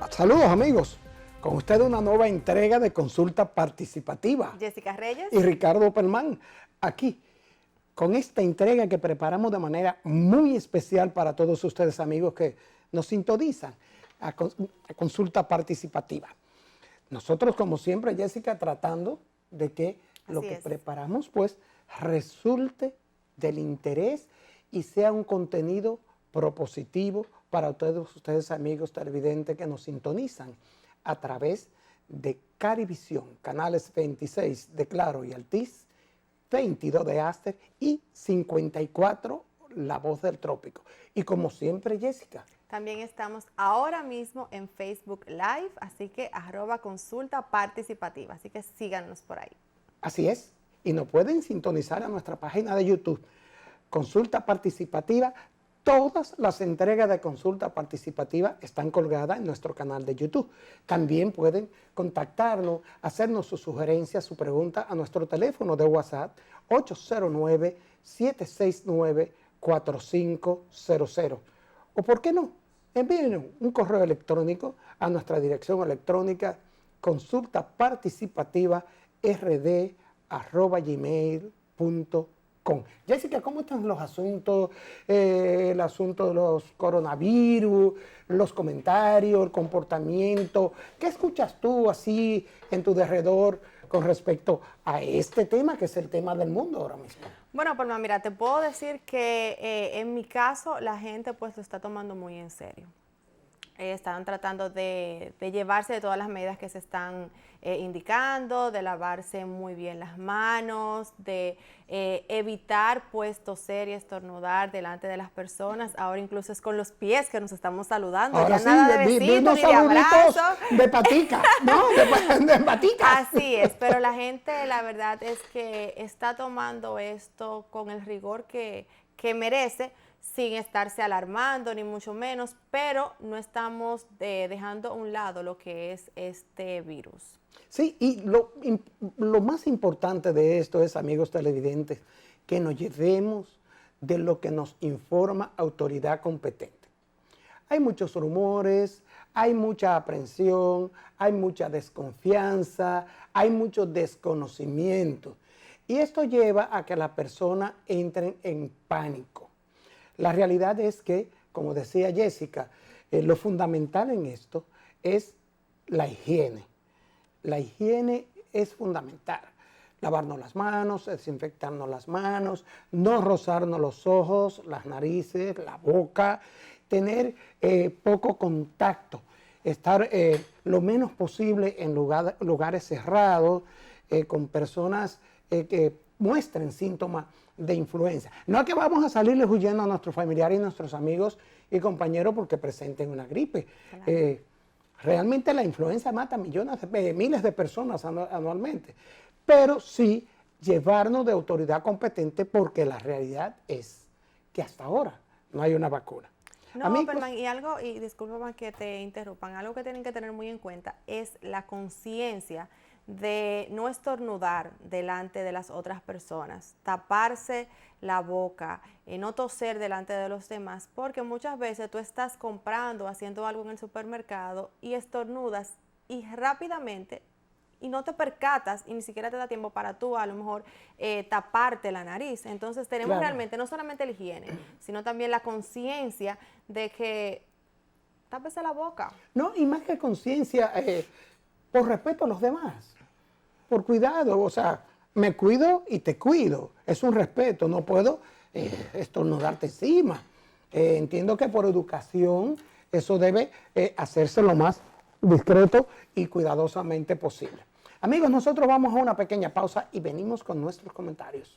Saludos amigos, con ustedes una nueva entrega de Consulta Participativa. Jessica Reyes y Ricardo Perlman, aquí, con esta entrega que preparamos de manera muy especial para todos ustedes amigos que nos sintonizan a Consulta Participativa. Nosotros, como siempre, Jessica, tratando de que lo que preparamos, pues, resulte del interés y sea un contenido propositivo para todos ustedes, amigos televidentes que nos sintonizan a través de Carivisión, canales 26 de Claro y Altiz, 22 de Aster y 54 La Voz del Trópico. Y como siempre, Jessica, también estamos ahora mismo en Facebook Live, así que @consulta participativa, así que síganos por ahí. Así es, y nos pueden sintonizar a nuestra página de YouTube, Consulta Participativa. Todas las entregas de Consulta Participativa están colgadas en nuestro canal de YouTube. También pueden contactarnos, hacernos sus sugerencias, su pregunta a nuestro teléfono de WhatsApp 809-769-4500. O por qué no, envíenos un correo electrónico a nuestra dirección electrónica consultaparticipativa@gmail.com. Jessica, ¿cómo están los asuntos, el asunto de los coronavirus, los comentarios, el comportamiento? ¿Qué escuchas tú así en tu derredor con respecto a este tema, que es el tema del mundo ahora mismo? Bueno, Palma, mira, te puedo decir que en mi caso la gente pues lo está tomando muy en serio. Están tratando de llevarse de todas las medidas que se están indicando, de lavarse muy bien las manos, de evitar pues toser y estornudar delante de las personas. Ahora incluso es con los pies que nos estamos saludando. Ahora ya sí, nada de besito ni de abrazo. De patica, ¿no? De paticas. Así es, pero la gente la verdad es que está tomando esto con el rigor que merece, sin estarse alarmando ni mucho menos, pero no estamos dejando a un lado lo que es este virus. Sí, y lo más importante de esto es, amigos televidentes, que nos llevemos de lo que nos informa autoridad competente. Hay muchos rumores, hay mucha aprensión, hay mucha desconfianza, hay mucho desconocimiento. Y esto lleva a que las personas entren en pánico. La realidad es que, como decía Jessica, lo fundamental en esto es la higiene. La higiene es fundamental. Lavarnos las manos, desinfectarnos las manos, no rozarnos los ojos, las narices, la boca, tener poco contacto, estar lo menos posible en lugares cerrados, con personas que muestren síntomas de influenza. No es que vamos a salirles huyendo a nuestros familiares y nuestros amigos y compañeros porque presenten una gripe. Claro. Realmente la influenza mata miles de personas anualmente, pero sí llevarnos de autoridad competente, porque la realidad es que hasta ahora no hay una vacuna. No, amigos, Perlman, y discúlpame que te interrumpan, algo que tienen que tener muy en cuenta es la conciencia de no estornudar delante de las otras personas, taparse la boca, no toser delante de los demás, porque muchas veces tú estás comprando, haciendo algo en el supermercado y estornudas y rápidamente y no te percatas y ni siquiera te da tiempo para tú a lo mejor taparte la nariz. Entonces tenemos realmente no solamente la higiene, sino también la conciencia de que tápese la boca. No, y más que conciencia, por respeto a los demás, por cuidado, o sea, me cuido y te cuido, es un respeto, no puedo estornudarte encima. Entiendo que por educación eso debe hacerse lo más discreto y cuidadosamente posible. Amigos, nosotros vamos a una pequeña pausa y venimos con nuestros comentarios.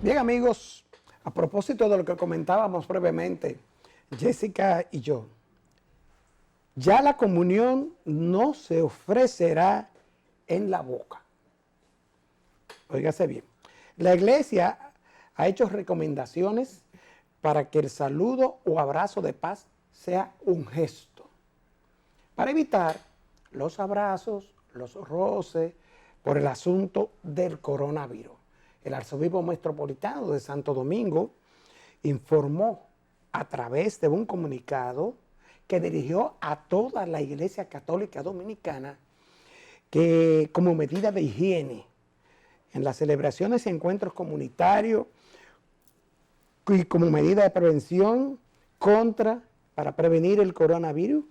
Bien, amigos, a propósito de lo que comentábamos brevemente, Jessica y yo, ya la comunión no se ofrecerá en la boca. Óigase bien, la iglesia ha hecho recomendaciones para que el saludo o abrazo de paz sea un gesto, para evitar los abrazos, los roces, por el asunto del coronavirus. El arzobispo metropolitano de Santo Domingo informó a través de un comunicado que dirigió a toda la Iglesia Católica Dominicana que como medida de higiene en las celebraciones y encuentros comunitarios y como medida de prevención para prevenir el coronavirus,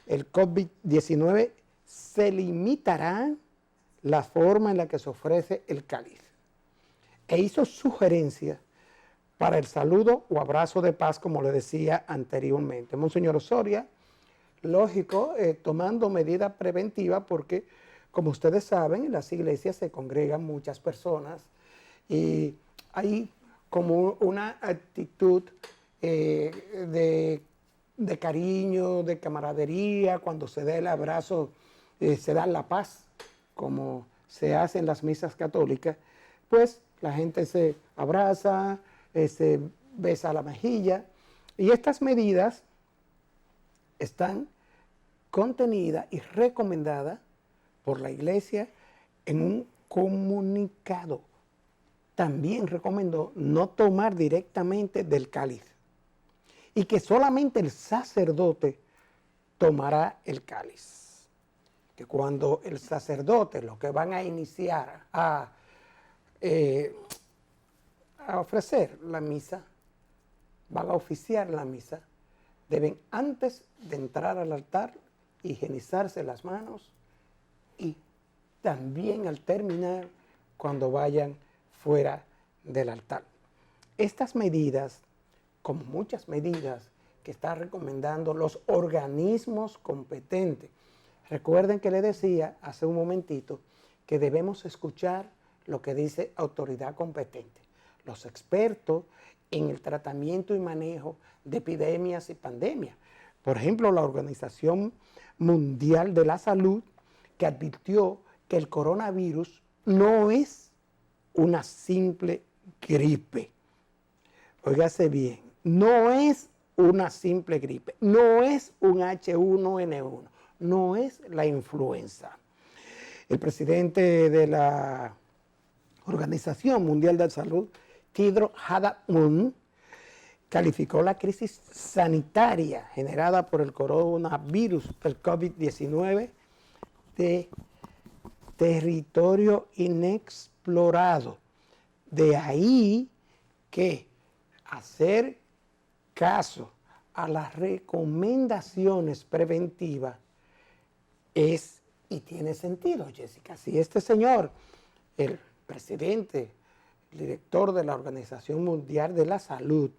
el COVID-19, se limitará la forma en la que se ofrece el cáliz. E hizo sugerencias para el saludo o abrazo de paz, como le decía anteriormente. Monseñor Osoria, lógico, tomando medidas preventivas porque, como ustedes saben, en las iglesias se congregan muchas personas y hay como una actitud de cariño, de camaradería, cuando se da el abrazo, se da la paz, como se hace en las misas católicas, pues la gente se abraza, se besa la mejilla, y estas medidas están contenidas y recomendadas por la Iglesia en un comunicado. También recomendó no tomar directamente del cáliz y que solamente el sacerdote tomará el cáliz. Que cuando el sacerdote, los que van a iniciar a ofrecer la misa, van a oficiar la misa, deben antes de entrar al altar higienizarse las manos y también al terminar cuando vayan fuera del altar. Estas medidas, como muchas medidas que están recomendando los organismos competentes, recuerden que le decía hace un momentito que debemos escuchar lo que dice autoridad competente, los expertos en el tratamiento y manejo de epidemias y pandemias. Por ejemplo, la Organización Mundial de la Salud, que advirtió que el coronavirus no es una simple gripe. Óigase bien, no es una simple gripe, no es un H1N1, no es la influenza. El presidente de la Organización Mundial de la Salud, Tedros Adhanom, calificó la crisis sanitaria generada por el coronavirus, el COVID-19, de territorio inexplorado. De ahí que hacer caso a las recomendaciones preventivas es y tiene sentido, Jessica. Si este señor, el presidente, el director de la Organización Mundial de la Salud,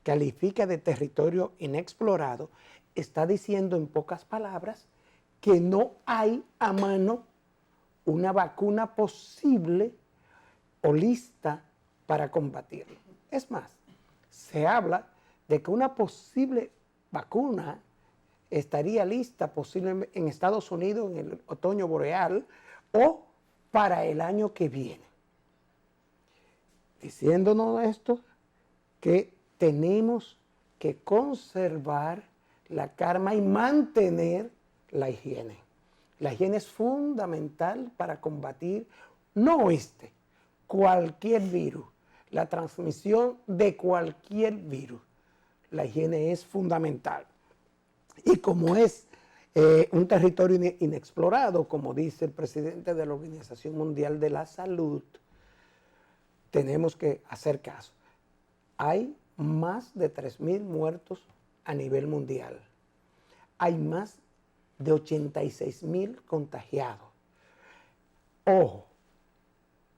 califica de territorio inexplorado, está diciendo en pocas palabras que no hay a mano una vacuna posible o lista para combatirlo. Es más, se habla de que una posible vacuna estaría lista posiblemente en Estados Unidos en el otoño boreal o para el año que viene. Diciéndonos esto, que tenemos que conservar la calma y mantener la higiene. La higiene es fundamental para combatir, no cualquier virus, la transmisión de cualquier virus. La higiene es fundamental. Y como es un territorio inexplorado, como dice el presidente de la Organización Mundial de la Salud, tenemos que hacer caso. Hay más de 3,000 muertos a nivel mundial. Hay más de 86,000 contagiados. Ojo,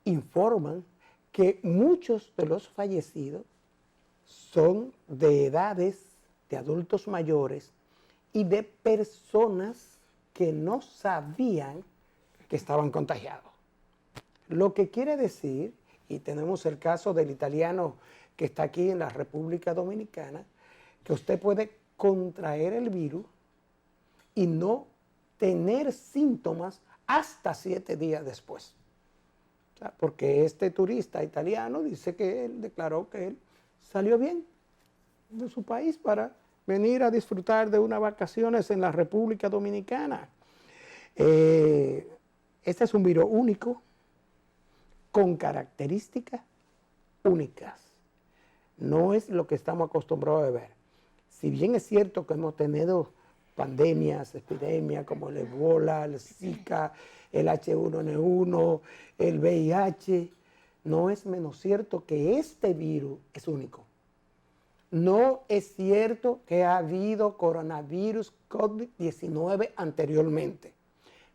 informan que muchos de los fallecidos son de edades de adultos mayores y de personas que no sabían que estaban contagiados. Lo que quiere decir, y tenemos el caso del italiano que está aquí en la República Dominicana, que usted puede contraer el virus y no tener síntomas hasta 7 días después. O sea, porque este turista italiano dice que él declaró que él salió bien de su país para venir a disfrutar de unas vacaciones en la República Dominicana. Este es un virus único, con características únicas. No es lo que estamos acostumbrados a ver. Si bien es cierto que hemos tenido pandemias, epidemias como el Ebola, el Zika, el H1N1, el VIH, no es menos cierto que este virus es único. No es cierto que ha habido coronavirus COVID-19 anteriormente.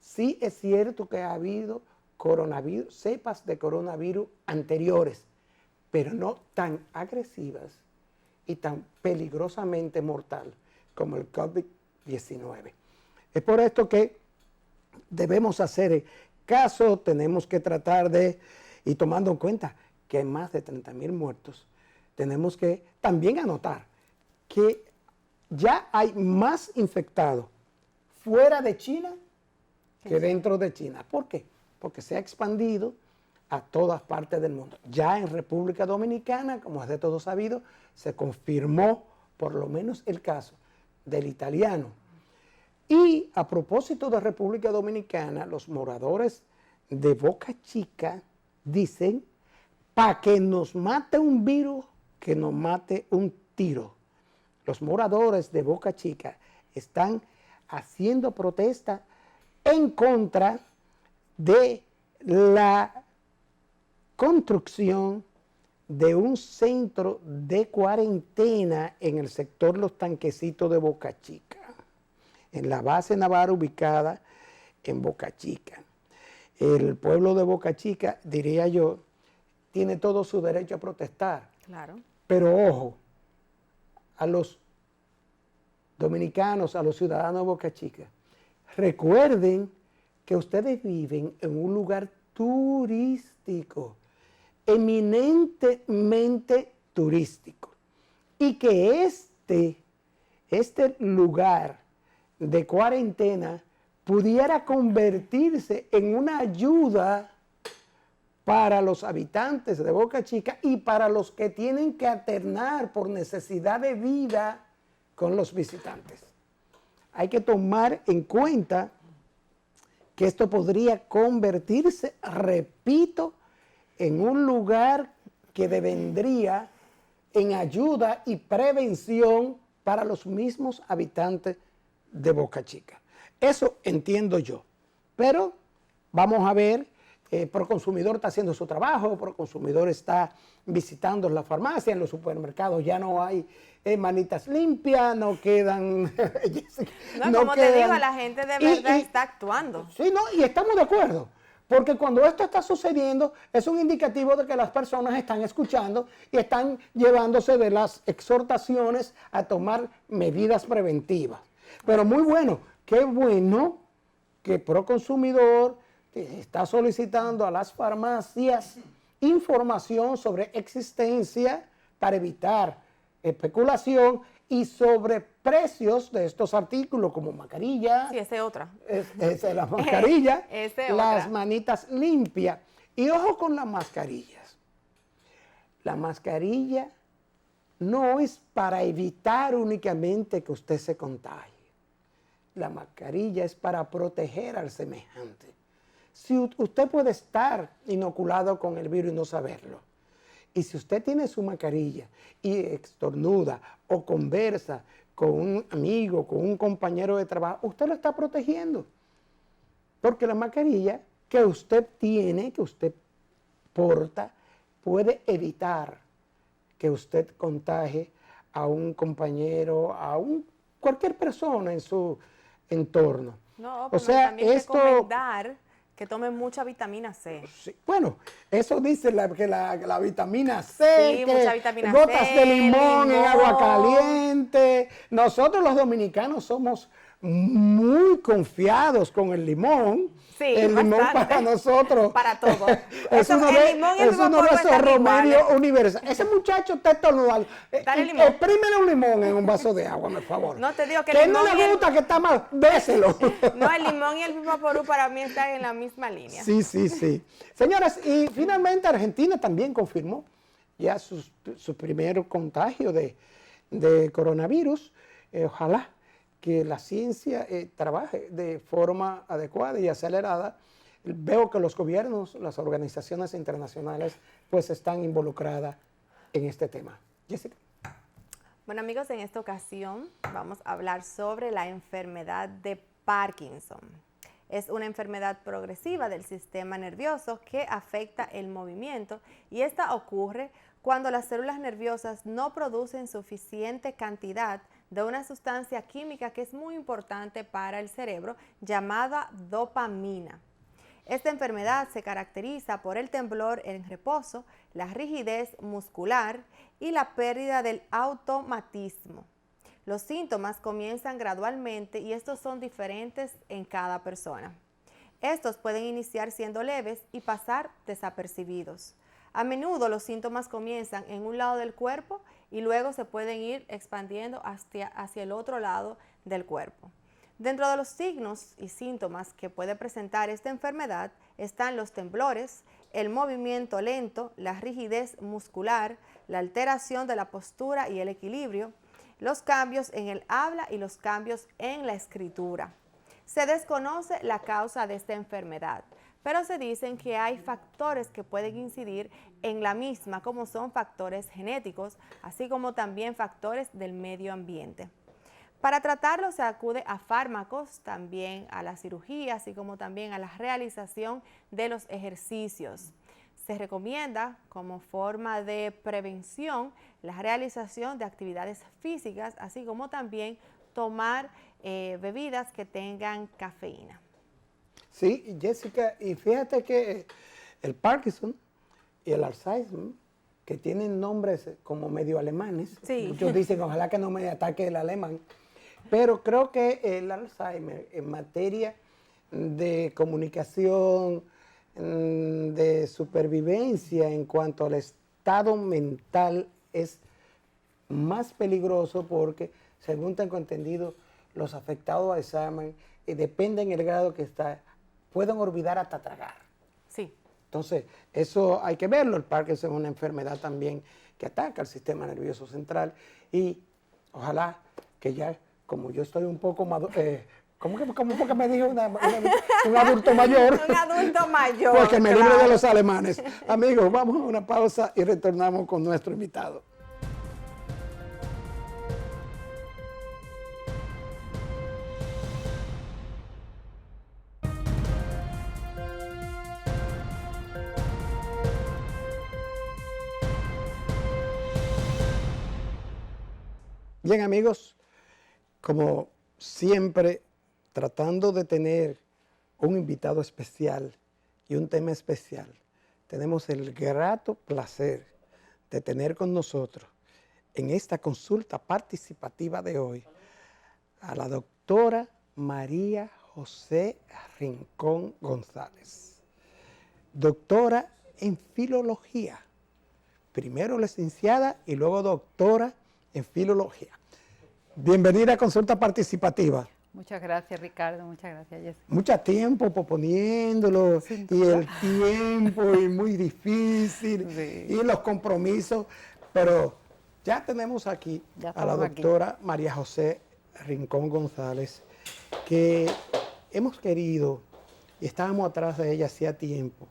Sí es cierto que ha habido coronavirus, cepas de coronavirus anteriores, pero no tan agresivas y tan peligrosamente mortal como el COVID-19. Es por esto que debemos hacer caso, tenemos que tratar de, y tomando en cuenta que hay más de 30,000 muertos, tenemos que también anotar que ya hay más infectados fuera de China que dentro de China. ¿Por qué? Porque se ha expandido a todas partes del mundo. Ya en República Dominicana, como es de todo sabido, se confirmó por lo menos el caso del italiano. Y a propósito de República Dominicana, los moradores de Boca Chica dicen, para que nos mate un virus, que nos mate un tiro. Los moradores de Boca Chica están haciendo protesta en contra de la construcción de un centro de cuarentena en el sector Los Tanquecitos de Boca Chica, en la base naval ubicada en Boca Chica. El pueblo de Boca Chica, diría yo, tiene todo su derecho a protestar. Claro. Pero ojo, a los dominicanos, a los ciudadanos de Boca Chica, recuerden que ustedes viven en un lugar turístico, eminentemente turístico, y que este lugar de cuarentena pudiera convertirse en una ayuda para los habitantes de Boca Chica y para los que tienen que alternar por necesidad de vida con los visitantes. Hay que tomar en cuenta que esto podría convertirse, repito, en un lugar que devendría en ayuda y prevención para los mismos habitantes de Boca Chica. Eso entiendo yo. Pero vamos a ver, Proconsumidor está haciendo su trabajo, Proconsumidor está visitando la farmacia, en los supermercados ya no hay manitas limpias, no quedan... no, como te digo, la gente de verdad está actuando. Sí, no, y estamos de acuerdo. Porque cuando esto está sucediendo, es un indicativo de que las personas están escuchando y están llevándose de las exhortaciones a tomar medidas preventivas. Pero muy bueno, qué bueno que Proconsumidor está solicitando a las farmacias información sobre existencia para evitar especulación y sobre precios de estos artículos como mascarillas. Sí, esa es otra. Las mascarillas, las otra. manitas limpias. Y ojo con las mascarillas. La mascarilla no es para evitar únicamente que usted se contagie. La mascarilla es para proteger al semejante. Si usted puede estar inoculado con el virus y no saberlo, y si usted tiene su mascarilla y estornuda o conversa con un amigo, con un compañero de trabajo, usted lo está protegiendo. Porque la mascarilla que usted tiene, que usted porta, puede evitar que usted contagie a un compañero, a cualquier persona en su entorno. No, pero también recomendar que tomen mucha vitamina C. Sí, bueno, eso dice que la vitamina C, sí, que mucha vitamina gotas C, de limón en agua caliente. Nosotros los dominicanos somos muy confiados con el limón. Sí, el limón bastante. para nosotros. Para todo. es Eso, uno el de, limón y el es uno de vaporru esos están remedios iguales. universales. Ese muchacho está estornudando. Dale limón. Exprímele un limón en un vaso de agua, por favor. No te digo que que el no limón y le el- gusta, que está mal, déselo. No, el limón y el vaporru para mí están en la misma línea. Sí, sí, sí. Señoras, y finalmente Argentina también confirmó ya su primer contagio de coronavirus. Ojalá que la ciencia trabaje de forma adecuada y acelerada. Veo que los gobiernos, las organizaciones internacionales, pues están involucradas en este tema. Jessica. Bueno, amigos, en esta ocasión vamos a hablar sobre la enfermedad de Parkinson. Es una enfermedad progresiva del sistema nervioso que afecta el movimiento y esta ocurre cuando las células nerviosas no producen suficiente cantidad de una sustancia química que es muy importante para el cerebro llamada dopamina. Esta enfermedad se caracteriza por el temblor en reposo, la rigidez muscular y la pérdida del automatismo. Los síntomas comienzan gradualmente y estos son diferentes en cada persona. Estos pueden iniciar siendo leves y pasar desapercibidos. A menudo los síntomas comienzan en un lado del cuerpo y luego se pueden ir expandiendo hacia el otro lado del cuerpo. Dentro de los signos y síntomas que puede presentar esta enfermedad están los temblores, el movimiento lento, la rigidez muscular, la alteración de la postura y el equilibrio, los cambios en el habla y los cambios en la escritura. Se desconoce la causa de esta enfermedad, pero se dicen que hay factores que pueden incidir en la misma, como son factores genéticos, así como también factores del medio ambiente. Para tratarlo se acude a fármacos, también a la cirugía, así como también a la realización de los ejercicios. Se recomienda como forma de prevención la realización de actividades físicas, así como también tomar bebidas que tengan cafeína. Sí, Jessica, y fíjate que el Parkinson y el Alzheimer, que tienen nombres como medio alemanes, sí. Muchos dicen, ojalá que no me ataque el alemán, pero creo que el Alzheimer en materia de comunicación, de supervivencia en cuanto al estado mental es más peligroso porque, según tengo entendido, los afectados a Alzheimer, dependen del grado que está, pueden olvidar hasta tragar. Sí. Entonces, eso hay que verlo. El Parkinson es una enfermedad también que ataca al sistema nervioso central y ojalá que ya, como yo estoy un poco maduro, ¿cómo fue que me dijo un adulto mayor? Un adulto mayor. Porque me claro. libre de los alemanes. Amigos, vamos a una pausa y retornamos con nuestro invitado. Bien, amigos, como siempre, tratando de tener un invitado especial y un tema especial, tenemos el grato placer de tener con nosotros en esta consulta participativa de hoy a la doctora María José Rincón González, doctora en filología, primero licenciada y luego doctora en filología. Bienvenida a Consulta Participativa. Muchas gracias, Ricardo. Muchas gracias, Jessica. Mucho tiempo proponiéndolo y el tiempo y muy difícil y los compromisos, pero ya tenemos aquí a la doctora María José Rincón González, que hemos querido y estábamos atrás de ella hacía tiempo,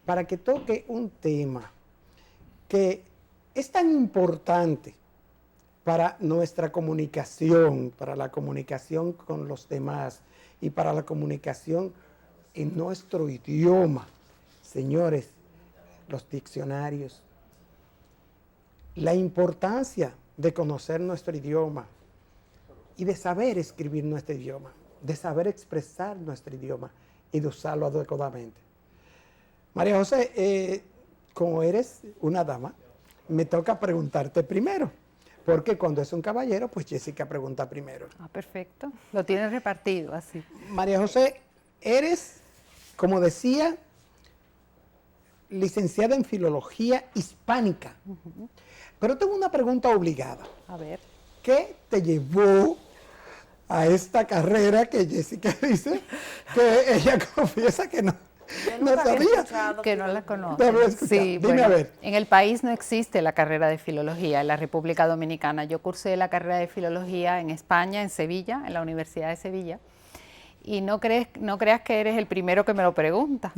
para que toque un tema que es tan importante para nuestra comunicación, para la comunicación con los demás y para la comunicación en nuestro idioma. Señores, los diccionarios, la importancia de conocer nuestro idioma y de saber escribir nuestro idioma, de saber expresar nuestro idioma y de usarlo adecuadamente. María José, como eres una dama, me toca preguntarte primero, porque cuando es un caballero, pues Jessica pregunta primero. Ah, perfecto. Lo tienes repartido así. María José, eres, como decía, licenciada en Filología Hispánica. Pero tengo una pregunta obligada. A ver. ¿Qué te llevó a esta carrera que Jessica dice que ella confiesa que no sabía? Que no la conoce. Te había escuchado. Sí, Dime bueno, a ver. en el país no existe la carrera de filología en la República Dominicana. Yo cursé la carrera de filología en España, en Sevilla, en la Universidad de Sevilla. Y no creas que eres el primero que me lo pregunta,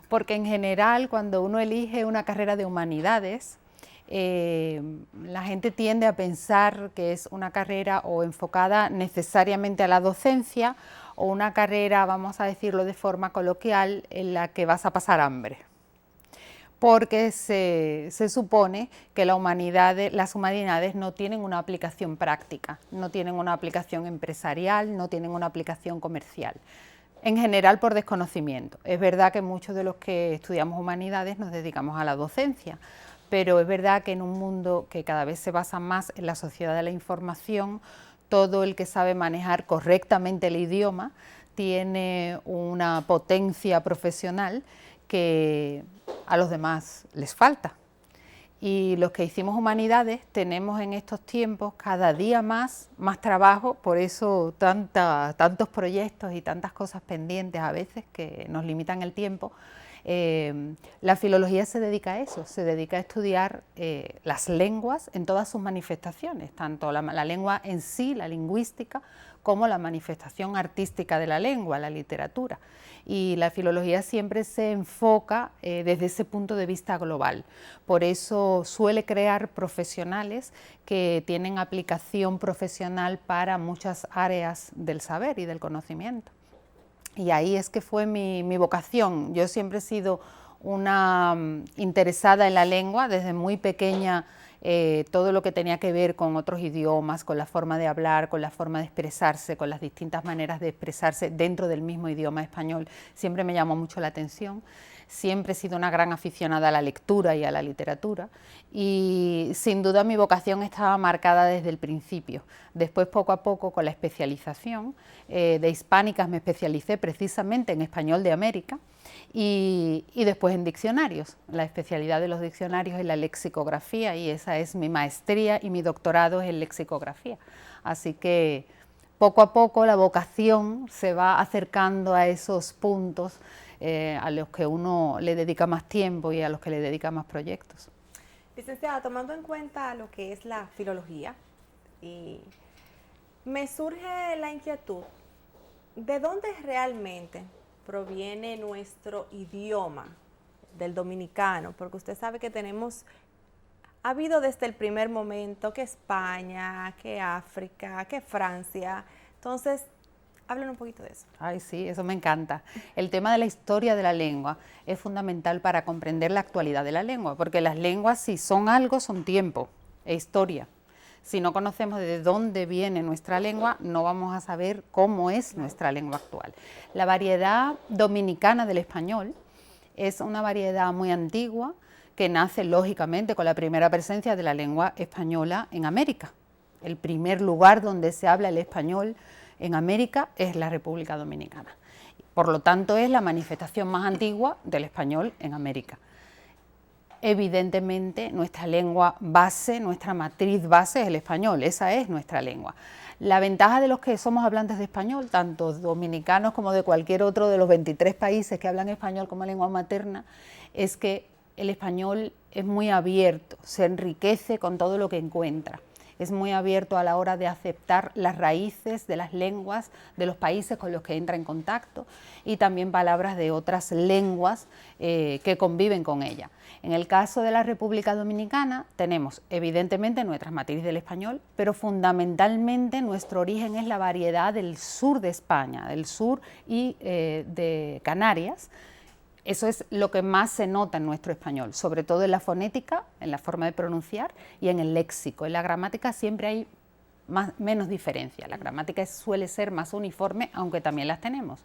porque en general cuando uno elige una carrera de humanidades, la gente tiende a pensar que es una carrera o enfocada necesariamente a la docencia o una carrera, vamos a decirlo de forma coloquial, en la que vas a pasar hambre. Porque se supone que las humanidades no tienen una aplicación práctica, no tienen una aplicación empresarial, no tienen una aplicación comercial. En general por desconocimiento. Es verdad que muchos de los que estudiamos humanidades nos dedicamos a la docencia, pero es verdad que en un mundo que cada vez se basa más en la sociedad de la información, todo el que sabe manejar correctamente el idioma tiene una potencia profesional que a los demás les falta. Y los que hicimos humanidades tenemos en estos tiempos cada día más trabajo, por eso tantos proyectos y tantas cosas pendientes a veces que nos limitan el tiempo. La filología se dedica a eso, se dedica a estudiar las lenguas en todas sus manifestaciones, tanto la lengua en sí, la lingüística, como la manifestación artística de la lengua, la literatura. Y la filología siempre se enfoca desde ese punto de vista global. Por eso suele crear profesionales que tienen aplicación profesional para muchas áreas del saber y del conocimiento. Y ahí es que fue mi vocación. Yo siempre he sido una interesada en la lengua, desde muy pequeña, todo lo que tenía que ver con otros idiomas, con la forma de hablar, con la forma de expresarse, con las distintas maneras de expresarse dentro del mismo idioma español, siempre me llamó mucho la atención. Siempre he sido una gran aficionada a la lectura y a la literatura y sin duda mi vocación estaba marcada desde el principio. Después poco a poco con la especialización de hispánicas me especialicé precisamente en español de América y después en diccionarios. La especialidad de los diccionarios es la lexicografía y esa es mi maestría y mi doctorado es en lexicografía. Así que poco a poco la vocación se va acercando a esos puntos a los que uno le dedica más tiempo y a los que le dedica más proyectos. Licenciada, tomando en cuenta lo que es la filología, y me surge la inquietud, ¿de dónde realmente proviene nuestro idioma del dominicano? Porque usted sabe que ha habido desde el primer momento que España, que África, que Francia, entonces hablen un poquito de eso. Ay, sí, eso me encanta. El tema de la historia de la lengua es fundamental para comprender la actualidad de la lengua, porque las lenguas, si son algo, son tiempo e historia. Si no conocemos de dónde viene nuestra lengua, no vamos a saber cómo es nuestra lengua actual. La variedad dominicana del español es una variedad muy antigua que nace lógicamente con la primera presencia de la lengua española en América. El primer lugar donde se habla el español en América es la República Dominicana. Por lo tanto, es la manifestación más antigua del español en América. Evidentemente, nuestra lengua base, nuestra matriz base es el español, esa es nuestra lengua. La ventaja de los que somos hablantes de español, tanto dominicanos como de cualquier otro de los 23 países que hablan español como lengua materna, es que el español es muy abierto, se enriquece con todo lo que encuentra. Es muy abierto a la hora de aceptar las raíces de las lenguas de los países con los que entra en contacto y también palabras de otras lenguas que conviven con ella. En el caso de la República Dominicana tenemos evidentemente nuestra matriz del español, pero fundamentalmente nuestro origen es la variedad del sur de España, del sur y de Canarias. Eso es lo que más se nota en nuestro español, sobre todo en la fonética, en la forma de pronunciar y en el léxico. En la gramática siempre hay menos diferencia, la gramática suele ser más uniforme, aunque también las tenemos.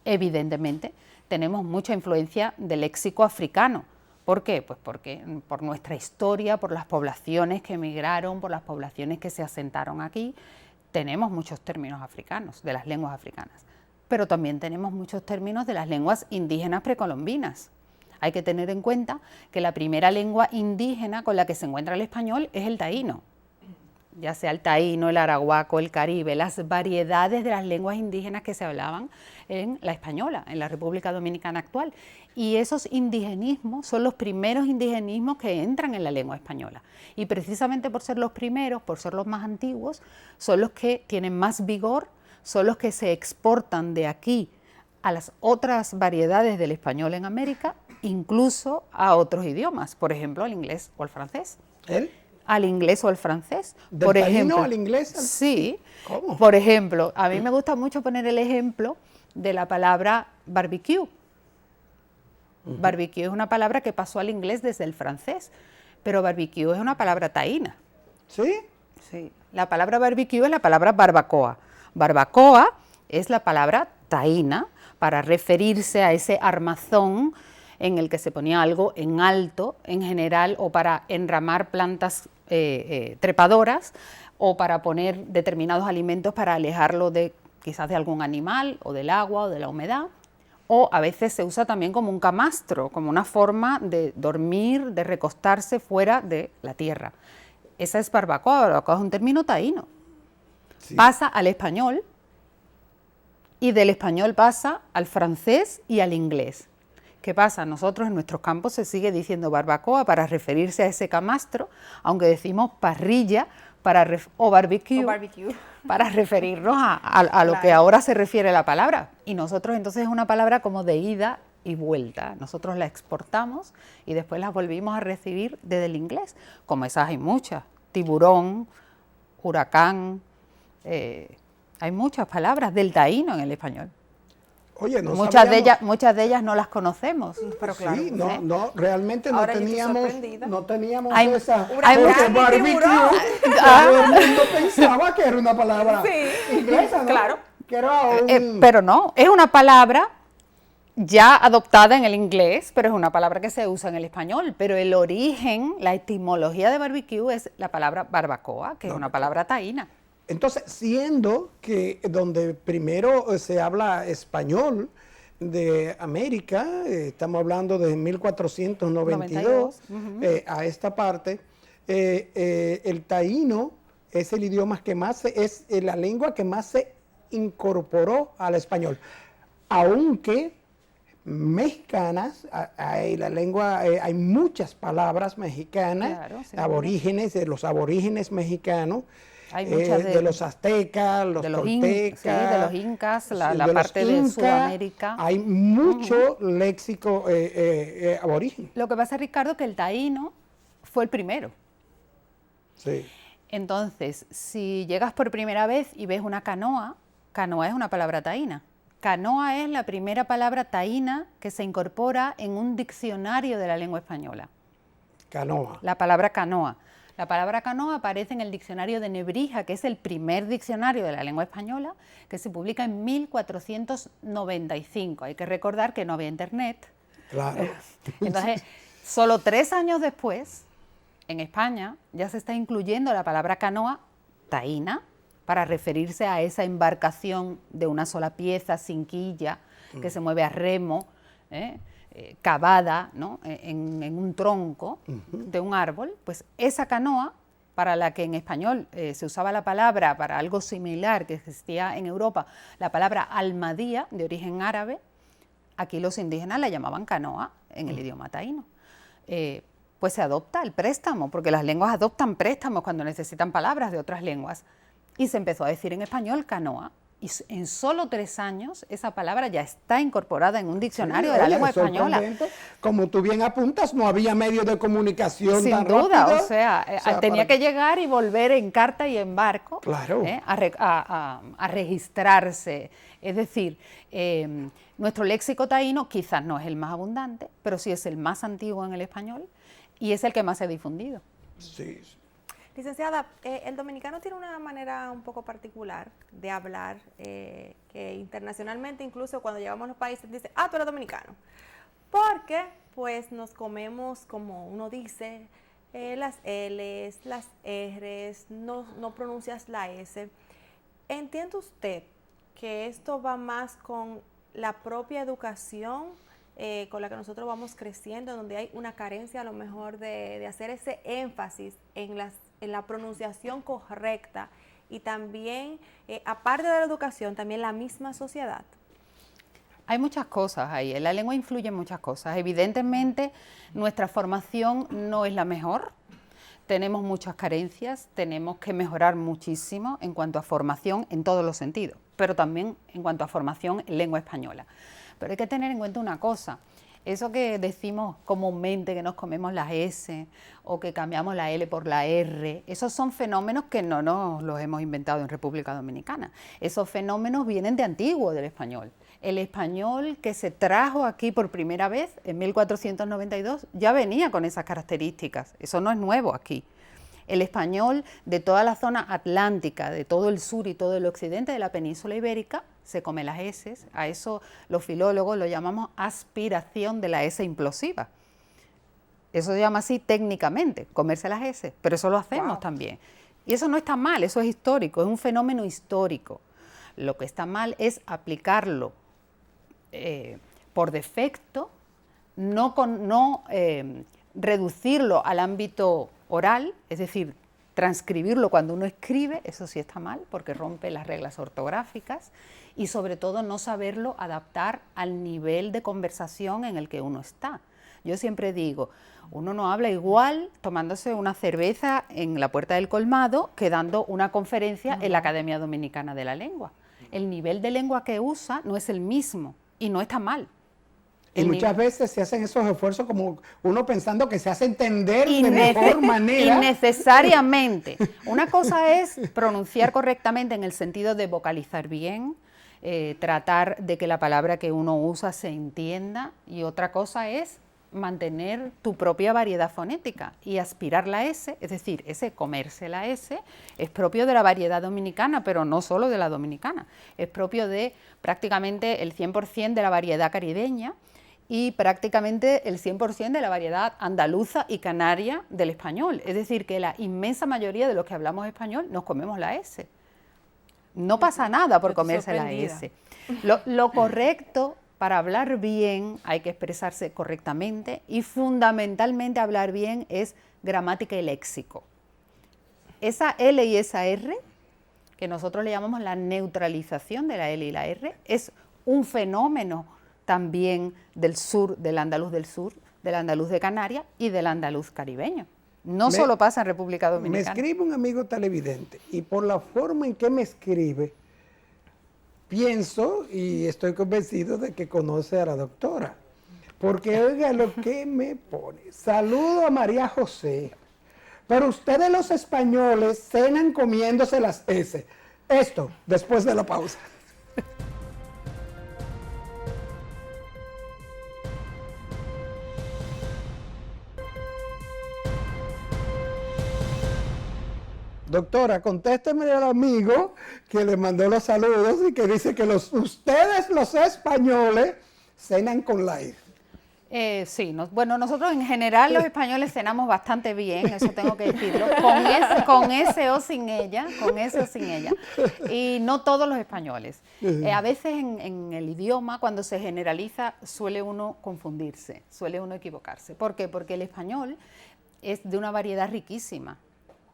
Evidentemente, tenemos mucha influencia del léxico africano, ¿Por qué? Pues porque por nuestra historia, por las poblaciones que emigraron, por las poblaciones que se asentaron aquí, tenemos muchos términos africanos, de las lenguas africanas, pero también tenemos muchos términos de las lenguas indígenas precolombinas. Hay que tener en cuenta que la primera lengua indígena con la que se encuentra el español es el taíno, ya sea el taíno, el arahuaco, el caribe, las variedades de las lenguas indígenas que se hablaban en la española, en la República Dominicana actual. Y esos indigenismos son los primeros indigenismos que entran en la lengua española. Y precisamente por ser los primeros, por ser los más antiguos, son los que tienen más vigor, son los que se exportan de aquí a las otras variedades del español en América, incluso a otros idiomas, por ejemplo, al inglés o al francés. ¿Él? Al inglés o al francés. ¿Del por taíno ejemplo, al inglés? Sí. ¿Cómo? Por ejemplo, a mí me gusta mucho poner el ejemplo de la palabra barbecue. Barbecue es una palabra que pasó al inglés desde el francés, pero barbecue es una palabra taína. ¿Sí? Sí. La palabra barbecue es la palabra barbacoa. Barbacoa es la palabra taína para referirse a ese armazón en el que se ponía algo en alto, en general, o para enramar plantas trepadoras, o para poner determinados alimentos para alejarlo de quizás de algún animal, o del agua, o de la humedad. O a veces se usa también como un camastro, como una forma de dormir, de recostarse fuera de la tierra. Esa es barbacoa. Barbacoa es un término taíno. Sí. Pasa al español, y del español pasa al francés y al inglés. ¿Qué pasa? Nosotros en nuestros campos se sigue diciendo barbacoa para referirse a ese camastro, aunque decimos parrilla o barbecue para referirnos a lo que ahora se refiere la palabra. Y nosotros entonces es una palabra como de ida y vuelta. Nosotros la exportamos y después la volvimos a recibir desde el inglés. Como esas hay muchas. Tiburón, huracán, hay muchas palabras del taíno en el español. Oye, muchas de ellas no las conocemos. Pero claro, sí, no, realmente no teníamos esa. Huracán, barbecue, todo el mundo pensaba que era una palabra inglesa, ¿no? Claro. Que era pero no, es una palabra ya adoptada en el inglés, pero es una palabra que se usa en el español. Pero el origen, la etimología de barbecue es la palabra barbacoa, que es una palabra taína. Entonces, siendo que donde primero se habla español de América, estamos hablando de 1492 a esta parte, el taíno es el idioma que más es la lengua que más se incorporó al español, aunque mexicanas, hay muchas palabras mexicanas, claro, aborígenes, de los aborígenes mexicanos. Hay muchas de los aztecas, los toltecas, de los incas, la parte de Sudamérica. Hay mucho léxico aborigen. Lo que pasa, Ricardo, que el taíno fue el primero. Sí. Entonces, si llegas por primera vez y ves una canoa, canoa es una palabra taína. Canoa es la primera palabra taína que se incorpora en un diccionario de la lengua española. Canoa. La palabra canoa. La palabra canoa aparece en el diccionario de Nebrija, que es el primer diccionario de la lengua española, que se publica en 1495. Hay que recordar que no había internet. Claro. Entonces, solo 3 años después, en España, ya se está incluyendo la palabra canoa taína para referirse a esa embarcación de una sola pieza, sin quilla, que se mueve a remo, cavada, ¿no? en un tronco de un árbol. Pues esa canoa, para la que en español se usaba la palabra para algo similar que existía en Europa, la palabra almadía, de origen árabe, aquí los indígenas la llamaban canoa en el idioma taíno. Pues se adopta el préstamo, porque las lenguas adoptan préstamos cuando necesitan palabras de otras lenguas, y se empezó a decir en español canoa. Y en solo 3 años esa palabra ya está incorporada en un diccionario de la lengua española. Como tú bien apuntas, no había medios de comunicación sin tan duda, rápido. o sea tenía que llegar y volver en carta y en barco, claro, a registrarse. Es decir, nuestro léxico taíno quizás no es el más abundante, pero sí es el más antiguo en el español y es el que más se ha difundido. Sí. Licenciada, el dominicano tiene una manera un poco particular de hablar, que internacionalmente incluso cuando llegamos a los países dice, tú eres dominicano, porque pues nos comemos, como uno dice, las L's, las R's, no pronuncias la S. ¿Entiende usted que esto va más con la propia educación con la que nosotros vamos creciendo, donde hay una carencia a lo mejor de hacer ese énfasis en la pronunciación correcta, y también, aparte de la educación, también la misma sociedad? Hay muchas cosas ahí, la lengua influye en muchas cosas. Evidentemente, nuestra formación no es la mejor, tenemos muchas carencias, tenemos que mejorar muchísimo en cuanto a formación en todos los sentidos, pero también en cuanto a formación en lengua española. Pero hay que tener en cuenta una cosa, eso que decimos comúnmente que nos comemos las S o que cambiamos la L por la R, esos son fenómenos que no nos los hemos inventado en República Dominicana. Esos fenómenos vienen de antiguo del español. El español que se trajo aquí por primera vez en 1492 ya venía con esas características, eso no es nuevo aquí. El español de toda la zona atlántica, de todo el sur y todo el occidente de la península ibérica, se come las S, a eso los filólogos lo llamamos aspiración de la S implosiva. Eso se llama así técnicamente, comerse las S, pero eso lo hacemos también. Y eso no está mal, eso es histórico, es un fenómeno histórico. Lo que está mal es aplicarlo por defecto, no reducirlo al ámbito oral, es decir, transcribirlo cuando uno escribe, eso sí está mal, porque rompe las reglas ortográficas, y sobre todo no saberlo adaptar al nivel de conversación en el que uno está. Yo siempre digo, uno no habla igual tomándose una cerveza en la puerta del colmado que dando una conferencia en la Academia Dominicana de la Lengua. El nivel de lengua que usa no es el mismo, y no está mal. Y muchas veces se hacen esos esfuerzos como uno pensando que se hace entender de mejor manera. Innecesariamente. Una cosa es pronunciar correctamente en el sentido de vocalizar bien, tratar de que la palabra que uno usa se entienda, y otra cosa es mantener tu propia variedad fonética y aspirar la S, es decir, ese comerse la S es propio de la variedad dominicana, pero no solo de la dominicana, es propio de prácticamente el 100% de la variedad caribeña y prácticamente el 100% de la variedad andaluza y canaria del español, es decir, que la inmensa mayoría de los que hablamos español nos comemos la S. No pasa nada por comerse la S. Lo correcto para hablar bien hay que expresarse correctamente, y fundamentalmente hablar bien es gramática y léxico. Esa L y esa R, que nosotros le llamamos la neutralización de la L y la R, es un fenómeno también del sur, del andaluz del sur, del andaluz de Canarias y del andaluz caribeño. No solo pasa en República Dominicana. Me escribe un amigo televidente, y por la forma en que me escribe, pienso y estoy convencido de que conoce a la doctora. Porque oiga lo que me pone. Saludo a María José. Pero ustedes los españoles cenan comiéndose las S. Esto, después de la pausa. Doctora, contésteme al amigo que le mandó los saludos y que dice que ustedes los españoles cenan con la I. Sí, bueno, nosotros en general los españoles cenamos bastante bien, eso tengo que decirlo, con ese o sin ella, y no todos los españoles. A veces en el idioma, cuando se generaliza, suele uno confundirse, suele uno equivocarse. ¿Por qué? Porque el español es de una variedad riquísima.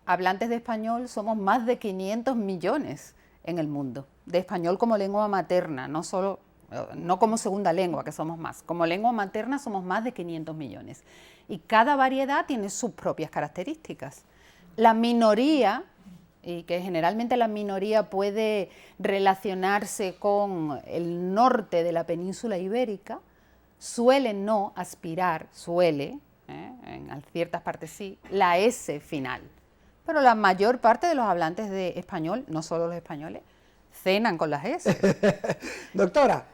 Hablantes de español somos más de 500 millones en el mundo, de español como lengua materna, no como segunda lengua, que somos más. Como lengua materna somos más de 500 millones. Y cada variedad tiene sus propias características. La minoría, y que generalmente la minoría puede relacionarse con el norte de la península ibérica, suele no aspirar, en ciertas partes sí, la S final. Pero la mayor parte de los hablantes de español, no solo los españoles, cenan con las S. Doctora,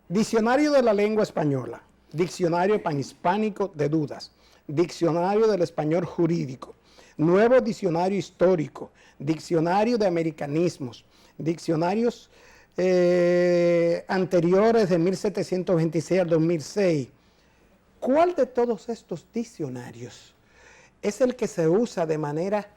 Diccionario de la Lengua Española, Diccionario Panhispánico de Dudas, Diccionario del Español Jurídico, Nuevo Diccionario Histórico, Diccionario de Americanismos, diccionarios anteriores de 1726 al 2006, ¿cuál de todos estos diccionarios es el que se usa de manera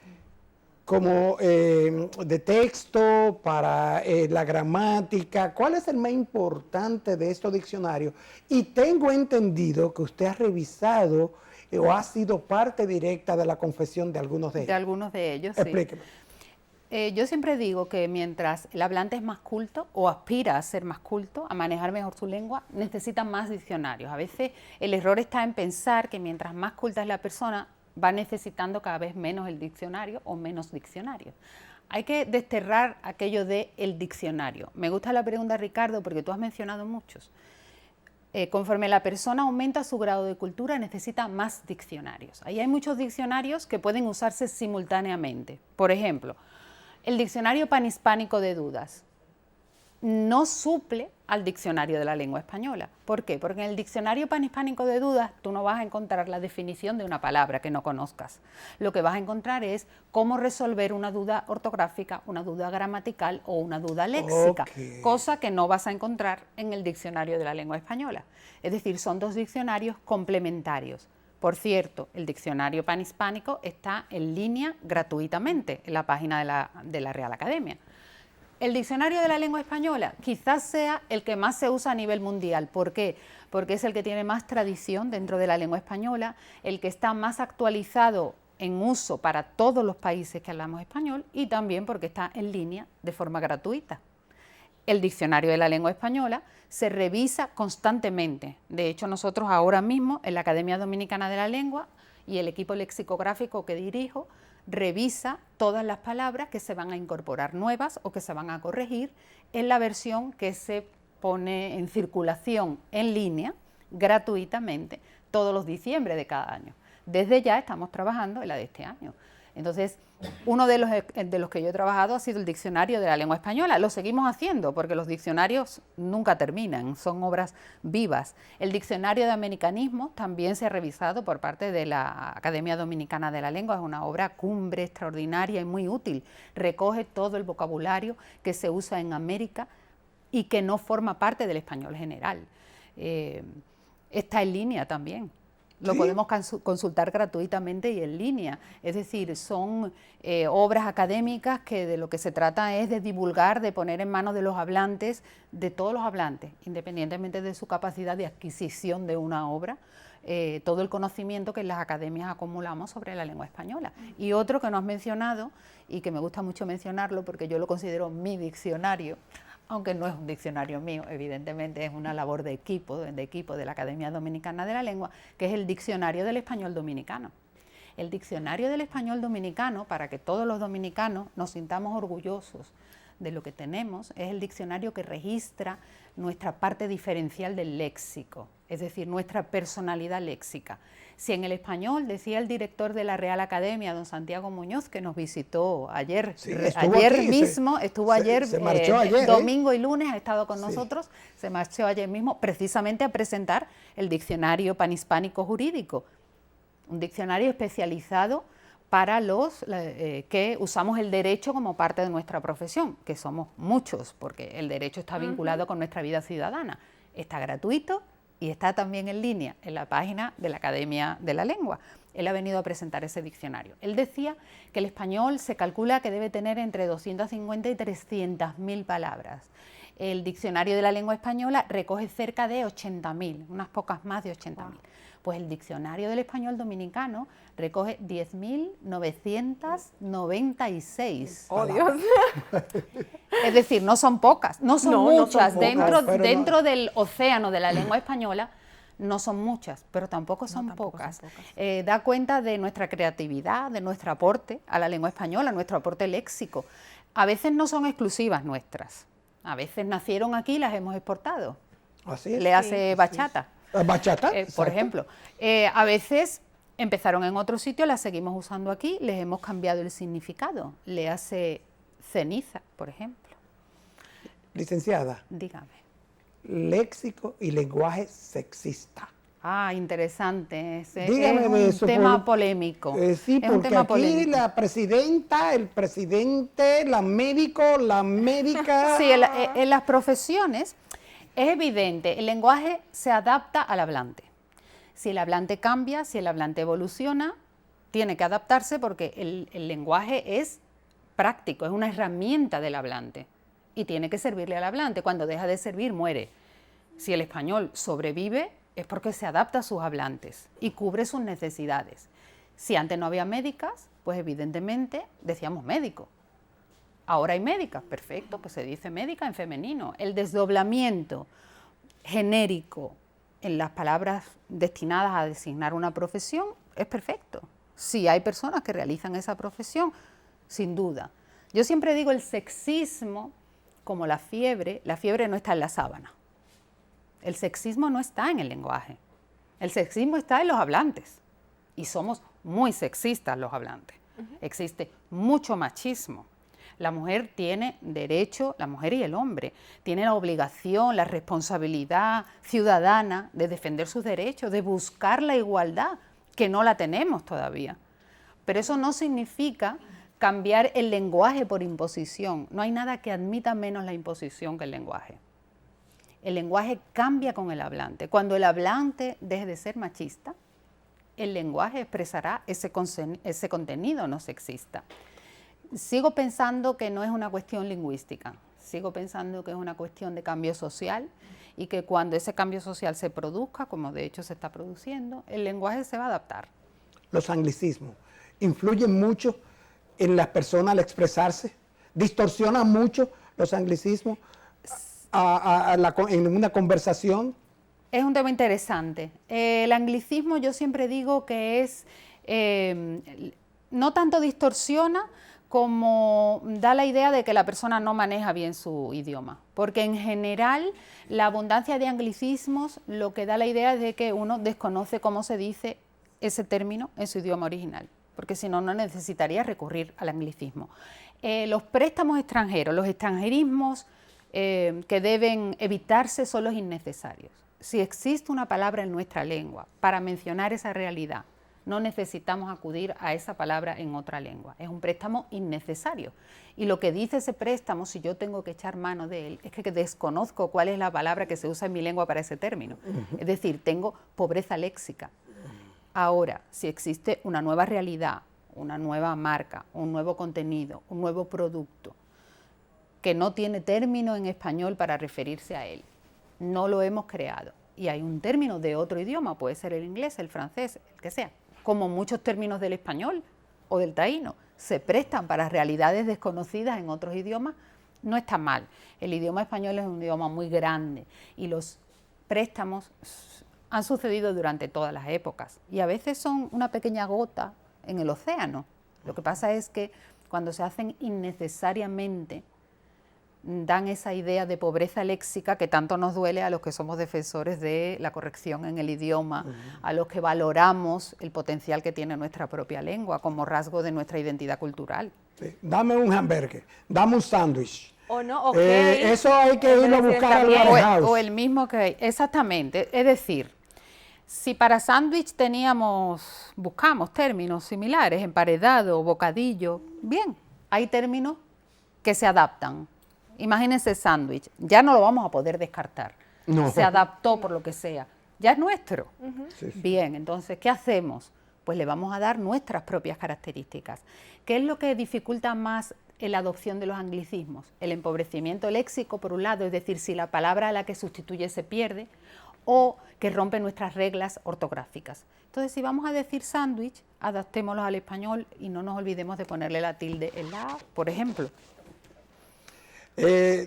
como de texto, para la gramática? ¿Cuál es el más importante de estos diccionarios? Y tengo entendido que usted ha revisado o ha sido parte directa de la confesión de algunos de ellos. De algunos de ellos, sí. Explíqueme. Yo siempre digo que mientras el hablante es más culto o aspira a ser más culto, a manejar mejor su lengua, necesita más diccionarios. A veces el error está en pensar que mientras más culta es la persona, va necesitando cada vez menos el diccionario o menos diccionarios. Hay que desterrar aquello de el diccionario. Me gusta la pregunta, Ricardo, porque tú has mencionado muchos. Conforme la persona aumenta su grado de cultura, necesita más diccionarios. Ahí hay muchos diccionarios que pueden usarse simultáneamente. Por ejemplo, el diccionario panhispánico de dudas no suple al diccionario de la lengua española. ¿Por qué? Porque en el diccionario panhispánico de dudas tú no vas a encontrar la definición de una palabra que no conozcas. Lo que vas a encontrar es cómo resolver una duda ortográfica, una duda gramatical o una duda léxica, cosa que no vas a encontrar en el diccionario de la lengua española. Es decir, son dos diccionarios complementarios. Por cierto, el diccionario panhispánico está en línea gratuitamente en la página de la Real Academia. El diccionario de la lengua española quizás sea el que más se usa a nivel mundial. ¿Por qué? Porque es el que tiene más tradición dentro de la lengua española, el que está más actualizado en uso para todos los países que hablamos español y también porque está en línea de forma gratuita. El diccionario de la lengua española se revisa constantemente. De hecho, nosotros ahora mismo en la Academia Dominicana de la Lengua y el equipo lexicográfico que dirijo revisa todas las palabras que se van a incorporar nuevas o que se van a corregir en la versión que se pone en circulación en línea gratuitamente todos los diciembre de cada año. Desde ya estamos trabajando en la de este año. Entonces, uno de los que yo he trabajado ha sido el diccionario de la lengua española. Lo seguimos haciendo porque los diccionarios nunca terminan, son obras vivas. El diccionario de americanismo también se ha revisado por parte de la Academia Dominicana de la Lengua. Es una obra cumbre, extraordinaria y muy útil. Recoge todo el vocabulario que se usa en América y que no forma parte del español general. Está en línea también. Lo podemos consultar gratuitamente y en línea. Es decir, son obras académicas que de lo que se trata es de divulgar, de poner en manos de los hablantes, de todos los hablantes, independientemente de su capacidad de adquisición de una obra, todo el conocimiento que en las academias acumulamos sobre la lengua española. Y otro que no has mencionado, y que me gusta mucho mencionarlo porque yo lo considero mi diccionario, aunque no es un diccionario mío, evidentemente es una labor de equipo de la Academia Dominicana de la Lengua, que es el Diccionario del Español Dominicano. El Diccionario del Español Dominicano, para que todos los dominicanos nos sintamos orgullosos de lo que tenemos, es el diccionario que registra nuestra parte diferencial del léxico, es decir, nuestra personalidad léxica. Si en el español, decía el director de la Real Academia, don Santiago Muñoz, que nos visitó ayer, estuvo ayer, domingo y lunes, ha estado con nosotros, se marchó ayer mismo precisamente a presentar el Diccionario Panhispánico Jurídico, un diccionario especializado para los que usamos el derecho como parte de nuestra profesión, que somos muchos, porque el derecho está vinculado con nuestra vida ciudadana. Está gratuito y está también en línea en la página de la Academia de la Lengua. Él ha venido a presentar ese diccionario. Él decía que el español se calcula que debe tener entre 250 y 300.000 palabras. El diccionario de la lengua española recoge cerca de 80.000, unas pocas más de 80.000. Pues el diccionario del español dominicano recoge 10.996. ¡Oh, Dios! Es decir, no son pocas, no son muchas. No son pocas, dentro del océano de la lengua española no son muchas, pero tampoco son pocas. Da cuenta de nuestra creatividad, de nuestro aporte a la lengua española, nuestro aporte léxico. A veces no son exclusivas nuestras, a veces nacieron aquí y las hemos exportado. Así es. Le hace bachata. ¿Bachata? Por ejemplo, a veces empezaron en otro sitio, las seguimos usando aquí, les hemos cambiado el significado. Le hace ceniza, por ejemplo. Licenciada. Dígame. Léxico y lenguaje sexista. Ah, interesante. Dígame es un tema polémico. Sí, es un porque tema aquí polémico. la presidenta, el presidente, la médica... Sí, en las profesiones es evidente, el lenguaje se adapta al hablante. Si el hablante cambia, si el hablante evoluciona, tiene que adaptarse porque el lenguaje es práctico, es una herramienta del hablante y tiene que servirle al hablante. Cuando deja de servir, muere. Si el español sobrevive, es porque se adapta a sus hablantes y cubre sus necesidades. Si antes no había médicas, pues evidentemente decíamos médico. Ahora hay médicas, perfecto, pues se dice médica en femenino. El desdoblamiento genérico en las palabras destinadas a designar una profesión es perfecto. Sí hay personas que realizan esa profesión, sin duda. Yo siempre digo el sexismo, como la fiebre no está en la sábana. El sexismo no está en el lenguaje. El sexismo está en los hablantes. Y somos muy sexistas los hablantes. Existe mucho machismo. La mujer tiene derecho, la mujer y el hombre, tienen la obligación, la responsabilidad ciudadana de defender sus derechos, de buscar la igualdad, que no la tenemos todavía. Pero eso no significa cambiar el lenguaje por imposición. No hay nada que admita menos la imposición que el lenguaje. El lenguaje cambia con el hablante. Cuando el hablante deje de ser machista, el lenguaje expresará ese contenido no sexista. Sigo pensando que no es una cuestión lingüística, sigo pensando que es una cuestión de cambio social y que cuando ese cambio social se produzca, como de hecho se está produciendo, el lenguaje se va a adaptar. Los anglicismos influyen mucho en las personas al expresarse, distorsionan mucho los anglicismos en una conversación. Es un tema interesante. El anglicismo yo siempre digo que es, no tanto distorsiona, como da la idea de que la persona no maneja bien su idioma, porque en general la abundancia de anglicismos lo que da la idea es de que uno desconoce cómo se dice ese término en su idioma original, porque si no, no necesitaría recurrir al anglicismo. Los préstamos extranjeros, los extranjerismos que deben evitarse son los innecesarios. Si existe una palabra en nuestra lengua para mencionar esa realidad, no necesitamos acudir a esa palabra en otra lengua. Es un préstamo innecesario. Y lo que dice ese préstamo, si yo tengo que echar mano de él, es que desconozco cuál es la palabra que se usa en mi lengua para ese término. Es decir, tengo pobreza léxica. Ahora, si existe una nueva realidad, una nueva marca, un nuevo contenido, un nuevo producto, que no tiene término en español para referirse a él, no lo hemos creado. Y hay un término de otro idioma, puede ser el inglés, el francés, el que sea, como muchos términos del español o del taíno, se prestan para realidades desconocidas en otros idiomas, no está mal. El idioma español es un idioma muy grande y los préstamos han sucedido durante todas las épocas y a veces son una pequeña gota en el océano. Lo que pasa es que cuando se hacen innecesariamente, dan esa idea de pobreza léxica que tanto nos duele a los que somos defensores de la corrección en el idioma, a los que valoramos el potencial que tiene nuestra propia lengua como rasgo de nuestra identidad cultural. Sí. Dame un hamburger, dame un sándwich. O no, ok. Eso hay que irlo a buscar al warehouse. O el mismo que... Exactamente. Es decir, si para sándwich buscamos términos similares, emparedado, bocadillo, bien, hay términos que se adaptan. Imagínense sándwich, ya no lo vamos a poder descartar. No. Se adaptó por lo que sea, ya es nuestro. Sí, sí. Bien, entonces, ¿qué hacemos? Pues le vamos a dar nuestras propias características. ¿Qué es lo que dificulta más la adopción de los anglicismos? El empobrecimiento léxico, por un lado, es decir, si la palabra a la que sustituye se pierde, o que rompe nuestras reglas ortográficas. Entonces, si vamos a decir sándwich, adaptémoslo al español y no nos olvidemos de ponerle la tilde en la A, por ejemplo.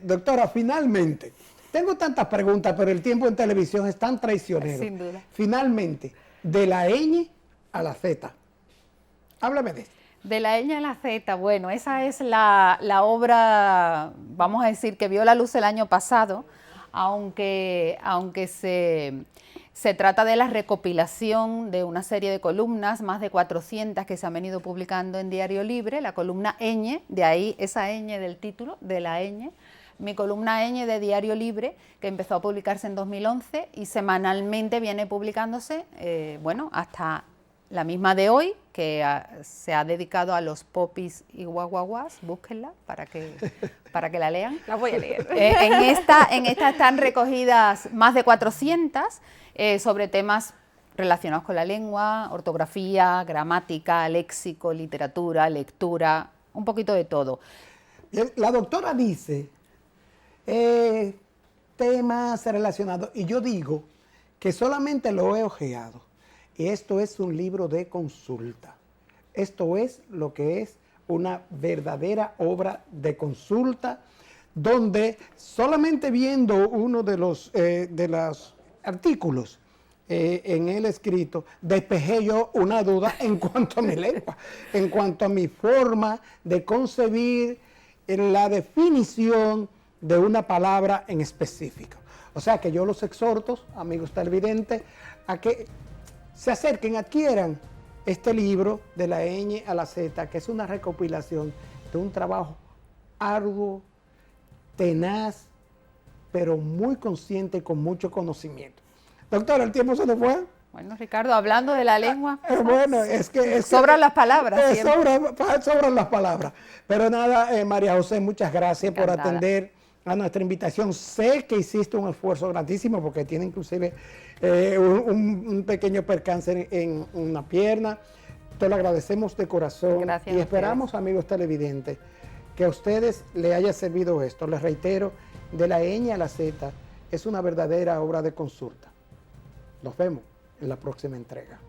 Doctora, finalmente, tengo tantas preguntas, pero el tiempo en televisión es tan traicionero. Sin duda. Finalmente, de la ñ a la Z. Háblame de esto. De la ñ a la Z, bueno, esa es la obra, vamos a decir, que vio la luz el año pasado, aunque se trata de la recopilación de una serie de columnas, más de 400 que se han venido publicando en Diario Libre, la columna ñ, de ahí esa ñ del título, de la ñ, mi columna ñ de Diario Libre, que empezó a publicarse en 2011 y semanalmente viene publicándose, bueno, hasta la misma de hoy, que se ha dedicado a los popis y guaguaguas, búsquenla para que la lean. La voy a leer. En esta están recogidas más de 400 sobre temas relacionados con la lengua, ortografía, gramática, léxico, literatura, lectura, un poquito de todo. La doctora dice temas relacionados, y yo digo que solamente lo he ojeado. Y esto es un libro de consulta. Esto es lo que es una verdadera obra de consulta, donde solamente viendo uno de los artículos en el escrito, despejé yo una duda en cuanto a mi lengua, en cuanto a mi forma de concebir la definición de una palabra en específico. O sea que yo los exhorto, amigos televidentes, a que se acerquen, adquieran este libro de la ñ a la Z, que es una recopilación de un trabajo arduo, tenaz, pero muy consciente y con mucho conocimiento. Doctora, ¿el tiempo se nos fue? Bueno, Ricardo, hablando de la lengua, bueno, es que sobran las palabras. Sobran las palabras. Pero nada, María José, muchas gracias por atender a nuestra invitación. Sé que hiciste un esfuerzo grandísimo porque tiene inclusive un pequeño percance en una pierna. Te lo agradecemos de corazón. Gracias. Y esperamos, amigos televidentes, que a ustedes les haya servido esto. Les reitero, de la ñ a la Z es una verdadera obra de consulta. Nos vemos en la próxima entrega.